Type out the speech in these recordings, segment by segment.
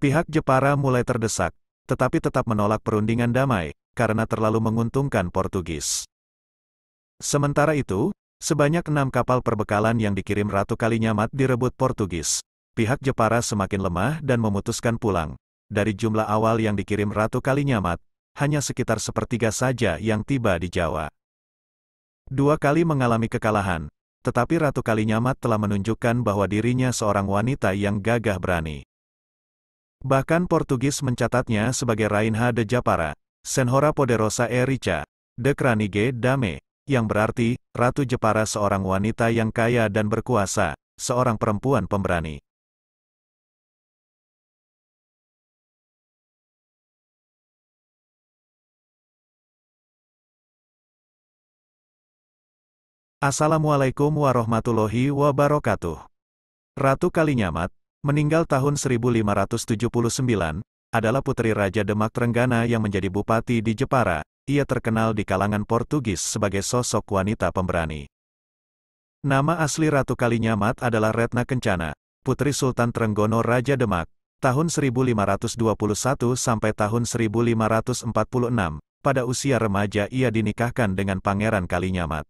Pihak Jepara mulai terdesak, tetapi tetap menolak perundingan damai, karena terlalu menguntungkan Portugis. Sementara itu, sebanyak 6 kapal perbekalan yang dikirim Ratu Kalinyamat direbut Portugis. Pihak Jepara semakin lemah dan memutuskan pulang. Dari jumlah awal yang dikirim Ratu Kalinyamat, hanya sekitar sepertiga saja yang tiba di Jawa. 2 kali mengalami kekalahan, tetapi Ratu Kalinyamat telah menunjukkan bahwa dirinya seorang wanita yang gagah berani. Bahkan Portugis mencatatnya sebagai Rainha de Japara, Senhora Poderosa e Rica, de Kranige Dame, yang berarti, Ratu Jepara seorang wanita yang kaya dan berkuasa, seorang perempuan pemberani. Assalamualaikum warahmatullahi wabarakatuh. Ratu Kalinyamat, meninggal tahun 1579, adalah putri Raja Demak Trenggana yang menjadi bupati di Jepara. Ia terkenal di kalangan Portugis sebagai sosok wanita pemberani. Nama asli Ratu Kalinyamat adalah Retna Kencana, putri Sultan Trenggono Raja Demak, tahun 1521 sampai tahun 1546. Pada usia remaja ia dinikahkan dengan Pangeran Kalinyamat.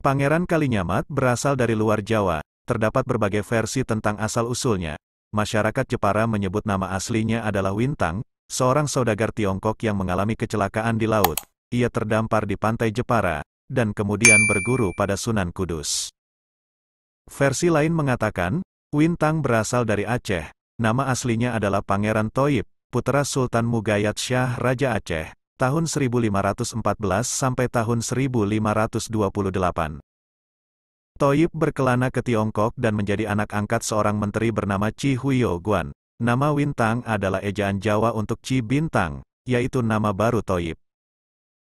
Pangeran Kalinyamat berasal dari luar Jawa, terdapat berbagai versi tentang asal-usulnya. Masyarakat Jepara menyebut nama aslinya adalah Wintang, seorang saudagar Tiongkok yang mengalami kecelakaan di laut. Ia terdampar di pantai Jepara, dan kemudian berguru pada Sunan Kudus. Versi lain mengatakan, Wintang berasal dari Aceh. Nama aslinya adalah Pangeran Thoib, putra Sultan Mugayat Shah Raja Aceh, tahun 1514 sampai tahun 1528. Thoib berkelana ke Tiongkok dan menjadi anak angkat seorang menteri bernama Chi Huyo Guan. Nama Wintang adalah ejaan Jawa untuk Chi Bintang, yaitu nama baru Thoib.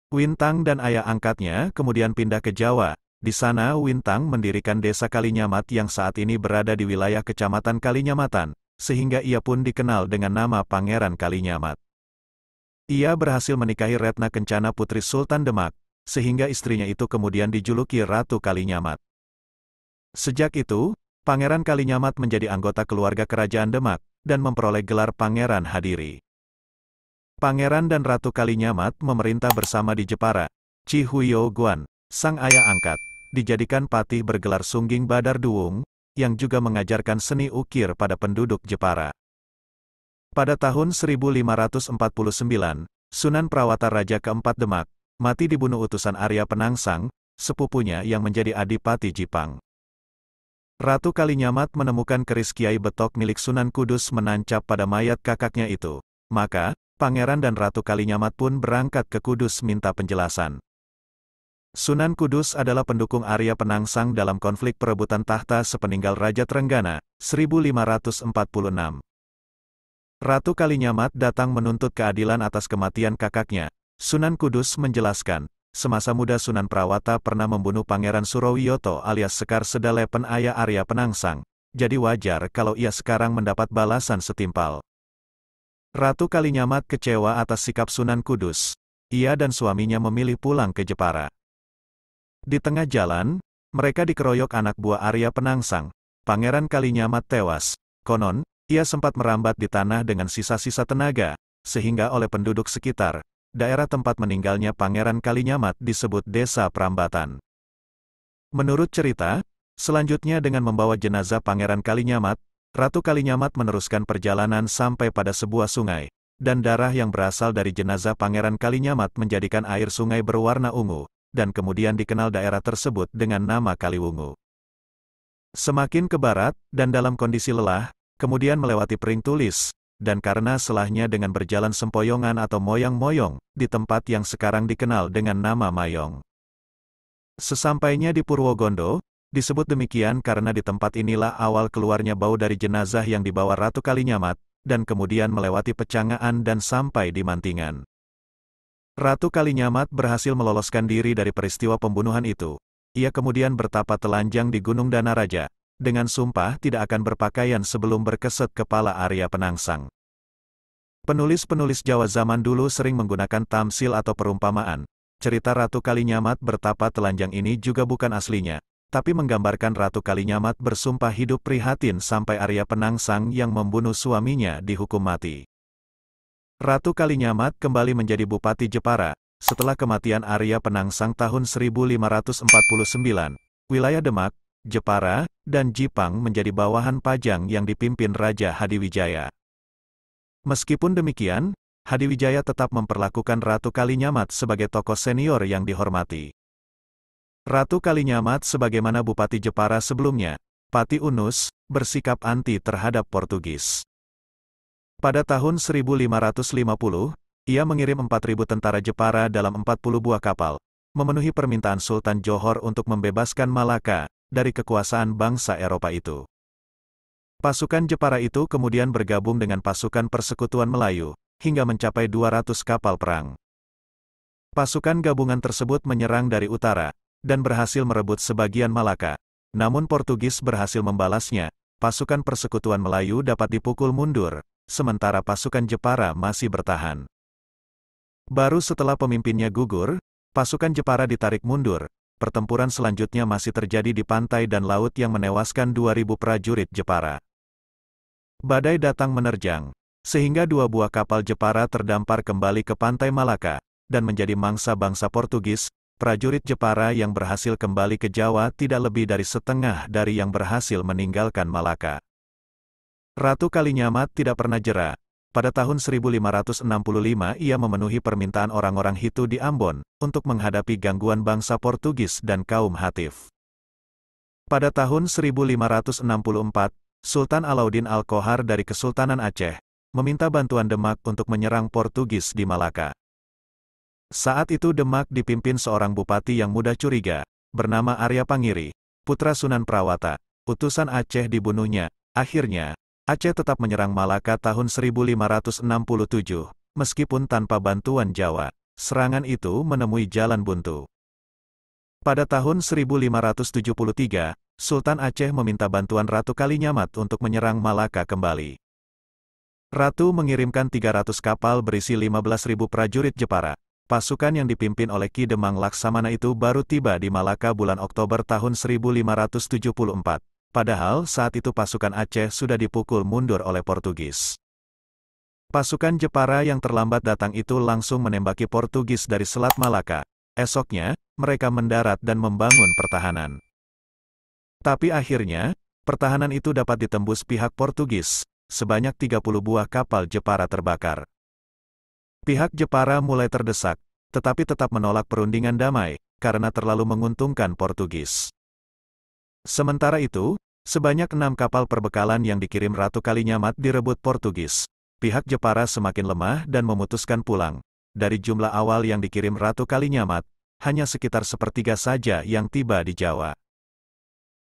Wintang dan ayah angkatnya kemudian pindah ke Jawa. Di sana Wintang mendirikan desa Kalinyamat yang saat ini berada di wilayah Kecamatan Kalinyamatan, sehingga ia pun dikenal dengan nama Pangeran Kalinyamat. Ia berhasil menikahi Retna Kencana putri Sultan Demak, sehingga istrinya itu kemudian dijuluki Ratu Kalinyamat. Sejak itu, Pangeran Kalinyamat menjadi anggota keluarga Kerajaan Demak, dan memperoleh gelar Pangeran Hadiri. Pangeran dan Ratu Kalinyamat memerintah bersama di Jepara. Chi Huyo Guan, sang ayah angkat, dijadikan patih bergelar Sungging Badar Duwung, yang juga mengajarkan seni ukir pada penduduk Jepara. Pada tahun 1549, Sunan Prawata Raja keempat Demak, mati dibunuh utusan Arya Penangsang, sepupunya yang menjadi Adipati Jipang. Ratu Kalinyamat menemukan keris Kiai Betok milik Sunan Kudus menancap pada mayat kakaknya itu. Maka, Pangeran dan Ratu Kalinyamat pun berangkat ke Kudus minta penjelasan. Sunan Kudus adalah pendukung Arya Penangsang dalam konflik perebutan tahta sepeninggal Raja Trenggana, 1546. Ratu Kalinyamat datang menuntut keadilan atas kematian kakaknya. Sunan Kudus menjelaskan, semasa muda Sunan Prawata pernah membunuh Pangeran Surawiyoto alias Sekar Sedalepen ayah Arya Penangsang, jadi wajar kalau ia sekarang mendapat balasan setimpal. Ratu Kalinyamat kecewa atas sikap Sunan Kudus. Ia dan suaminya memilih pulang ke Jepara. Di tengah jalan, mereka dikeroyok anak buah Arya Penangsang. Pangeran Kalinyamat tewas. Konon, ia sempat merambat di tanah dengan sisa-sisa tenaga, sehingga oleh penduduk sekitar, daerah tempat meninggalnya Pangeran Kalinyamat disebut Desa Prambatan. Menurut cerita, selanjutnya dengan membawa jenazah Pangeran Kalinyamat, Ratu Kalinyamat meneruskan perjalanan sampai pada sebuah sungai, dan darah yang berasal dari jenazah Pangeran Kalinyamat menjadikan air sungai berwarna ungu, dan kemudian dikenal daerah tersebut dengan nama Kaliwungu. Semakin ke barat, dan dalam kondisi lelah, kemudian melewati Pring Tulis, dan karena selahnya dengan berjalan sempoyongan atau moyang-moyong, di tempat yang sekarang dikenal dengan nama Mayong. Sesampainya di Purwogondo, disebut demikian karena di tempat inilah awal keluarnya bau dari jenazah yang dibawa Ratu Kalinyamat, dan kemudian melewati Pecangaan dan sampai di Mantingan. Ratu Kalinyamat berhasil meloloskan diri dari peristiwa pembunuhan itu. Ia kemudian bertapa telanjang di Gunung Danaraja, dengan sumpah tidak akan berpakaian sebelum berkeset kepala Arya Penangsang. Penulis-penulis Jawa zaman dulu sering menggunakan tamsil atau perumpamaan. Cerita Ratu Kalinyamat bertapa telanjang ini juga bukan aslinya, tapi menggambarkan Ratu Kalinyamat bersumpah hidup prihatin sampai Arya Penangsang yang membunuh suaminya dihukum mati. Ratu Kalinyamat kembali menjadi Bupati Jepara, setelah kematian Arya Penangsang tahun 1549. Wilayah Demak, Jepara, dan Jipang menjadi bawahan Pajang yang dipimpin Raja Hadiwijaya. Meskipun demikian, Hadiwijaya tetap memperlakukan Ratu Kalinyamat sebagai tokoh senior yang dihormati. Ratu Kalinyamat sebagaimana Bupati Jepara sebelumnya, Pati Unus, bersikap anti terhadap Portugis. Pada tahun 1550, ia mengirim 4.000 tentara Jepara dalam 40 buah kapal, memenuhi permintaan Sultan Johor untuk membebaskan Malaka dari kekuasaan bangsa Eropa itu. Pasukan Jepara itu kemudian bergabung dengan pasukan Persekutuan Melayu, hingga mencapai 200 kapal perang. Pasukan gabungan tersebut menyerang dari utara, dan berhasil merebut sebagian Malaka. Namun Portugis berhasil membalasnya, pasukan Persekutuan Melayu dapat dipukul mundur, sementara pasukan Jepara masih bertahan. Baru setelah pemimpinnya gugur, pasukan Jepara ditarik mundur. Pertempuran selanjutnya masih terjadi di pantai dan laut yang menewaskan 2.000 prajurit Jepara. Badai datang menerjang, sehingga 2 buah kapal Jepara terdampar kembali ke pantai Malaka, dan menjadi mangsa bangsa Portugis. Prajurit Jepara yang berhasil kembali ke Jawa tidak lebih dari setengah dari yang berhasil meninggalkan Malaka. Ratu Kalinyamat tidak pernah jera. Pada tahun 1565 ia memenuhi permintaan orang-orang Hitu di Ambon, untuk menghadapi gangguan bangsa Portugis dan kaum Hatif. Pada tahun 1564, Sultan Alauddin Al-Qohar dari Kesultanan Aceh, meminta bantuan Demak untuk menyerang Portugis di Malaka. Saat itu Demak dipimpin seorang bupati yang mudah curiga, bernama Arya Pangiri, putra Sunan Prawata. Utusan Aceh dibunuhnya. Akhirnya, Aceh tetap menyerang Malaka tahun 1567, meskipun tanpa bantuan Jawa. Serangan itu menemui jalan buntu. Pada tahun 1573, Sultan Aceh meminta bantuan Ratu Kalinyamat untuk menyerang Malaka kembali. Ratu mengirimkan 300 kapal berisi 15.000 prajurit Jepara. Pasukan yang dipimpin oleh Ki Demang Laksamana itu baru tiba di Malaka bulan Oktober tahun 1574. Padahal saat itu pasukan Aceh sudah dipukul mundur oleh Portugis. Pasukan Jepara yang terlambat datang itu langsung menembaki Portugis dari Selat Malaka. Esoknya, mereka mendarat dan membangun pertahanan. Tapi akhirnya, pertahanan itu dapat ditembus pihak Portugis. Sebanyak 30 buah kapal Jepara terbakar. Pihak Jepara mulai terdesak, tetapi tetap menolak perundingan damai, karena terlalu menguntungkan Portugis. Sementara itu, sebanyak 6 kapal perbekalan yang dikirim Ratu Kalinyamat direbut Portugis. Pihak Jepara semakin lemah dan memutuskan pulang. Dari jumlah awal yang dikirim Ratu Kalinyamat, hanya sekitar sepertiga saja yang tiba di Jawa.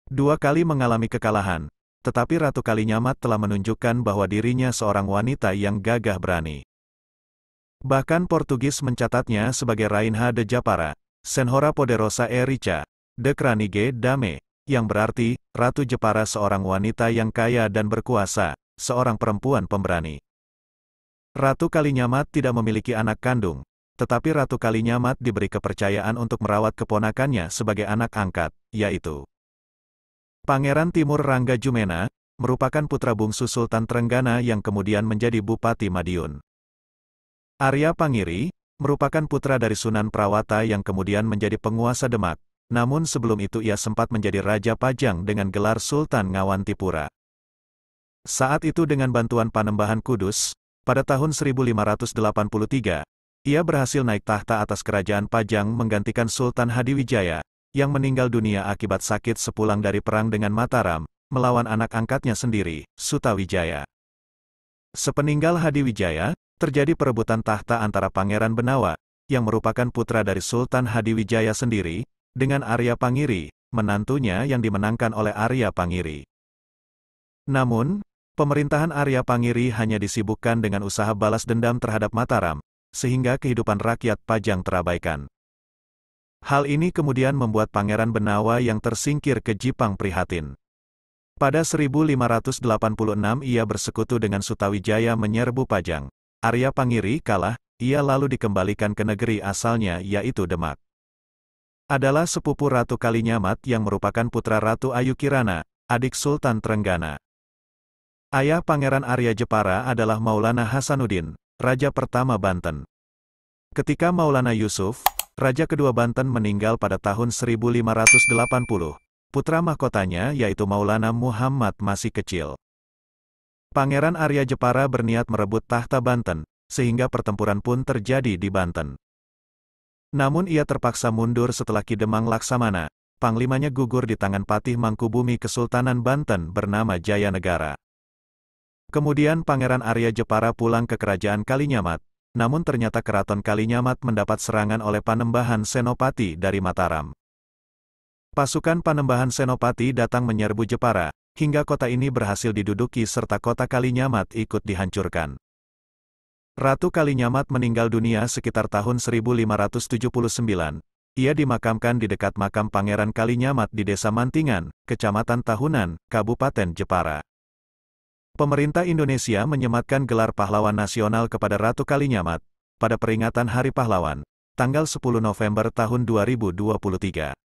2 kali mengalami kekalahan, tetapi Ratu Kalinyamat telah menunjukkan bahwa dirinya seorang wanita yang gagah berani. Bahkan Portugis mencatatnya sebagai Rainha de Japara, Senhora Poderosa e Rica, de Kranige Dame, yang berarti, Ratu Jepara seorang wanita yang kaya dan berkuasa, seorang perempuan pemberani. Ratu Kalinyamat tidak memiliki anak kandung, tetapi Ratu Kalinyamat diberi kepercayaan untuk merawat keponakannya sebagai anak angkat, yaitu Pangeran Timur Rangga Jumena, merupakan putra bungsu Sultan Trenggana yang kemudian menjadi Bupati Madiun. Arya Pangiri, merupakan putra dari Sunan Prawata yang kemudian menjadi penguasa Demak, namun sebelum itu ia sempat menjadi Raja Pajang dengan gelar Sultan Ngawantipura. Saat itu dengan bantuan Panembahan Kudus, pada tahun 1583, ia berhasil naik tahta atas kerajaan Pajang menggantikan Sultan Hadiwijaya, yang meninggal dunia akibat sakit sepulang dari perang dengan Mataram, melawan anak angkatnya sendiri, Sutawijaya. Sepeninggal Hadiwijaya, terjadi perebutan tahta antara Pangeran Benawa, yang merupakan putra dari Sultan Hadiwijaya sendiri, dengan Arya Pangiri, menantunya yang dimenangkan oleh Arya Pangiri. Namun, pemerintahan Arya Pangiri hanya disibukkan dengan usaha balas dendam terhadap Mataram, sehingga kehidupan rakyat Pajang terabaikan. Hal ini kemudian membuat Pangeran Benawa yang tersingkir ke Jipang prihatin. Pada 1586 ia bersekutu dengan Sutawijaya menyerbu Pajang. Arya Pangiri kalah, ia lalu dikembalikan ke negeri asalnya yaitu Demak. adalah sepupu Ratu Kalinyamat yang merupakan putra Ratu Ayu Kirana, adik Sultan Trenggana. Ayah Pangeran Arya Jepara adalah Maulana Hasanuddin, Raja pertama Banten. Ketika Maulana Yusuf, Raja kedua Banten meninggal pada tahun 1580, putra mahkotanya yaitu Maulana Muhammad masih kecil. Pangeran Arya Jepara berniat merebut tahta Banten, sehingga pertempuran pun terjadi di Banten. Namun ia terpaksa mundur setelah Ki Demang Laksamana, panglimanya gugur di tangan Patih Mangkubumi Kesultanan Banten bernama Jayanegara. Kemudian Pangeran Arya Jepara pulang ke Kerajaan Kalinyamat, namun ternyata Keraton Kalinyamat mendapat serangan oleh Panembahan Senopati dari Mataram. Pasukan Panembahan Senopati datang menyerbu Jepara, hingga kota ini berhasil diduduki serta kota Kalinyamat ikut dihancurkan. Ratu Kalinyamat meninggal dunia sekitar tahun 1579. Ia dimakamkan di dekat makam Pangeran Kalinyamat di Desa Mantingan, Kecamatan Tahunan, Kabupaten Jepara. Pemerintah Indonesia menyematkan gelar pahlawan nasional kepada Ratu Kalinyamat pada peringatan Hari Pahlawan, tanggal 10 November tahun 2023.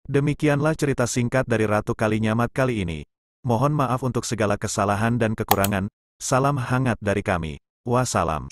Demikianlah cerita singkat dari Ratu Kalinyamat kali ini. Mohon maaf untuk segala kesalahan dan kekurangan. Salam hangat dari kami. Wassalam.